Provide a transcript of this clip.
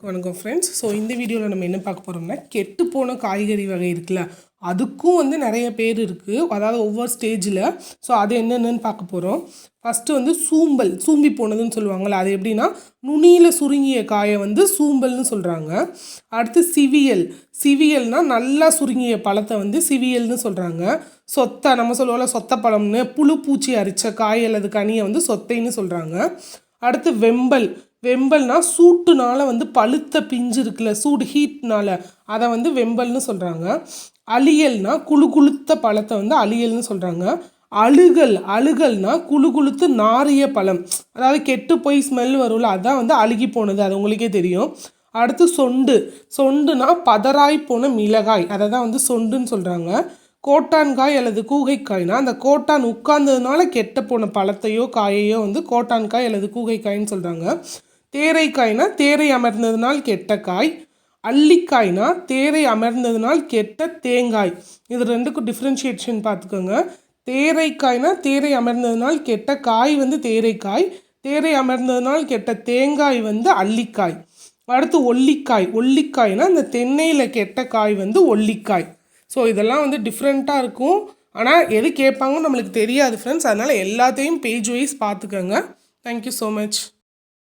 வணக்கம் friends. So இந்த வீடியோவில் நம்ம என்ன பார்க்க போகிறோம்னா, கெட்டுப்போன காய்கறி வகை இருக்குல்ல, அதுக்கும் வந்து நிறைய பேர் இருக்குது, அதாவது ஒவ்வொரு ஸ்டேஜில். ஸோ அது என்னென்னு பார்க்க போகிறோம். ஃபஸ்ட்டு வந்து சூம்பி போனதுன்னு சொல்லுவாங்கள்ல, அது எப்படின்னா நுனியில் சுருங்கிய காயை வந்து சூம்பல்னு சொல்கிறாங்க. அடுத்து சிவியல்னால் நல்லா சுருங்கிய பழத்தை வந்து சிவியல்னு சொல்கிறாங்க. நம்ம சொல்லுவோம்ல சொத்தை பழம்னு, புழு பூச்சி அரித்த காய் அல்லது கனியை வந்து சொத்தைன்னு சொல்கிறாங்க. அடுத்து வெம்பல்னா சூட்டுனால வந்து பழுத்த பிஞ்சு இருக்குல்ல, சூடு ஹீட்னால அதை வந்து வெம்பல்னு சொல்கிறாங்க. அழியல்னா குழுத்த பழத்தை வந்து அழியல்னு சொல்கிறாங்க. அழுகல்னா குழுத்து நாரிய பழம், அதாவது கெட்டு போய் ஸ்மெல் வரும்ல, அதான் வந்து அழுகி போனது, அது உங்களுக்கே தெரியும். அடுத்து சொண்டுனா பதறாய் போன மிளகாய், அதை தான் வந்து சொண்டுன்னு சொல்கிறாங்க. கோட்டான்காய் அல்லது கூகைக்காய்னா அந்த கோட்டான் உட்கார்ந்ததுனால கெட்ட போன பழத்தையோ காயையோ வந்து கோட்டான்காய் அல்லது கூகைக்காய்ன்னு சொல்கிறாங்க. தேரைக்காய்னா தேரை அமர்ந்ததுனால் கெட்ட காய். அல்லிக்காய்னா தேரை அமர்ந்ததுனால் கெட்ட தேங்காய். இது ரெண்டுக்கும் டிஃப்ரென்ஷியேஷன் பார்த்துக்கோங்க. தேரைக்காய்னா தேரை அமர்ந்ததுனால் கெட்ட காய் வந்து தேரைக்காய், தேரை அமர்ந்ததுனால் கெட்ட தேங்காய் வந்து அல்லிக்காய். அடுத்து ஒல்லிக்காய்னா இந்த தென்னையில் கெட்ட காய் வந்து ஒல்லிக்காய். ஸோ இதெல்லாம் வந்து டிஃப்ரெண்ட்டாக இருக்கும், ஆனால் எது கேட்பாங்கன்னு நம்மளுக்கு தெரியாது ஃப்ரெண்ட்ஸ். அதனால் எல்லாத்தையும் பேஜ் வைஸ் பார்த்துக்கோங்க. Thank you so much.